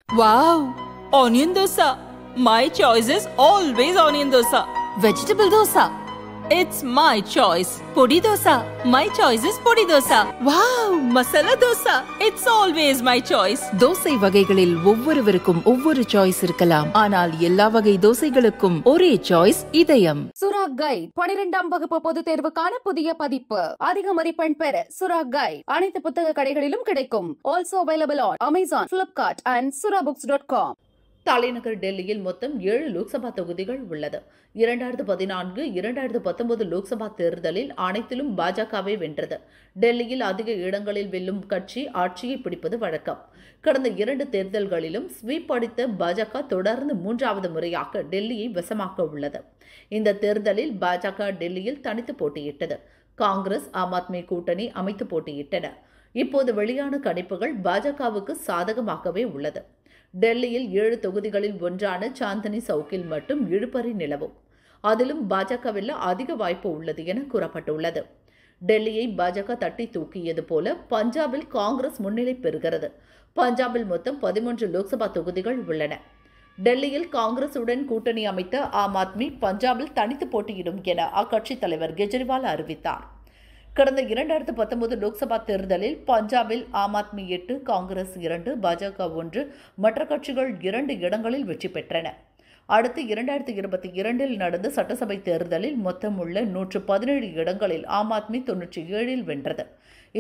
Wow! Onion dosa. My choice is always onion dosa. Vegetable dosa. It's my choice. Podi dosa. My choice is podi dosa. Wow! Masala dosa. It's always my choice. Dosa வகைகளில் ஒவ்வொருவருக்கும் ஒவ்வொரு choice இருக்கலாம். ஆனால் எல்லா வகை தோசைகளுக்கும் ஒரே choice இதயம். சுரா கைட் 12ஆம் வகுப்பு பொதுத் தேர்வுக்கான புதிய பதிப்பு. அதிக மதிப்பெண் பெற சுரா கைட் அனைத்து புத்தக கடைகளிலும் கிடைக்கும். Also available on Amazon, Flipkart and surabooks.com. தலைநகர் டெல்லியில் மொத்தம் 7 லோக்சபா தொகுதிகள் உள்ளது. 2014-2019 லோக்சபா தேர்தலில் அனைத்திலும் பாஜகவே வென்றது. டெல்லியில் அதிக இடங்களில் வெல்லும் கட்சி ஆட்சியை பிடிப்பது வழக்கம். கடந்த 2 தேர்தல்களிலும் ஸ்வீப் அடித்த பாஜக தொடர்ந்து 3வது முறையாக டெல்லியை வசமாக்க உள்ளது. இந்த தேர்தலில் பாஜக டெல்லியில் தனித்து போட்டியிட்டது. காங்கிரஸ், ஆம் ஆத்மி கூட்டணி அமைத்து போட்டியிட்டன. இப்போது வெளியான கணிப்புகள் பாஜகவுக்கு சாதகமாகவே உள்ளது. டெல்லியில் 7 தொகுதிகளில் ஒன்றான சாந்தனி சவுக்கில் மட்டும் இழுபறி நிலவும். அதிலும் பாஜக வெல்ல அதிக வாய்ப்பு உள்ளது என கூறப்பட்டுள்ளது. டெல்லியை பாஜக தட்டி தூக்கியது போல பஞ்சாபில் காங்கிரஸ் முன்னிலை பெறுகிறது. பஞ்சாபில் மொத்தம் 13 லோக்சபா தொகுதிகள் உள்ளன. டெல்லியில் காங்கிரசுடன் கூட்டணி அமைத்த ஆம் ஆத்மி பஞ்சாபில் தனித்து போட்டியிடும் என அக்கட்சித் தலைவர் கெஜ்ரிவால் அறிவித்தார். கடந்த 2019 லோக்சபா தேர்தலில் பஞ்சாபில் ஆம் ஆத்மி 8, காங்கிரஸ் 2, பாஜக 1, மற்ற கட்சிகள் 2 இடங்களில் வெற்றி பெற்றன. அடுத்து 2022 நடந்த சட்டசபை தேர்தலில் மொத்தம் உள்ள 117 இடங்களில் ஆம் ஆத்மி 97 வென்றது.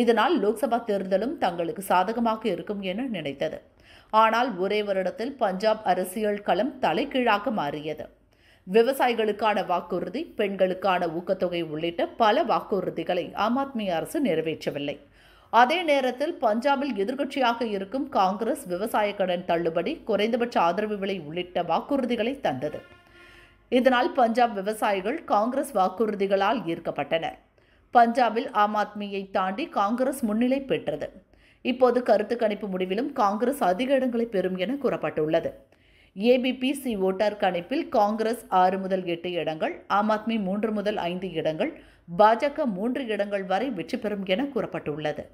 இதனால் லோக்சபா தேர்தலும் தங்களுக்கு சாதகமாக இருக்கும் என நினைத்தது. ஆனால் ஒரே வருடத்தில் பஞ்சாப் அரசியல் களம் தலைகீழாக மாறியது. விவசாயிகளுக்கான வாக்குறுதி, பெண்களுக்கான ஊக்கத்தொகை உள்ளிட்ட பல வாக்குறுதிகளை ஆம் ஆத்மி அரசு நிறைவேற்றவில்லை. அதே நேரத்தில் பஞ்சாபில் எதிர்க்கட்சியாக இருக்கும் காங்கிரஸ் விவசாய கடன் தள்ளுபடி, குறைந்தபட்ச ஆதரவு விலை உள்ளிட்ட வாக்குறுதிகளை தந்தது. இதனால் பஞ்சாப் விவசாயிகள் காங்கிரஸ் வாக்குறுதிகளால் ஈர்க்கப்பட்டனர். பஞ்சாபில் ஆம் ஆத்மியை தாண்டி காங்கிரஸ் முன்னிலை பெற்றது. இப்போது கருத்து கணிப்பு முடிவிலும் காங்கிரஸ் அதிக இடங்களை பெறும் என கூறப்பட்டுள்ளது. ஏபிபிசி ஓட்டர் கணிப்பில் காங்கிரஸ் 6 முதல் 8 இடங்கள், ஆம் ஆத்மி 3 முதல் 5 இடங்கள், பாஜக 3 இடங்கள் வரை வெற்றி பெறும் என கூறப்பட்டுள்ளது.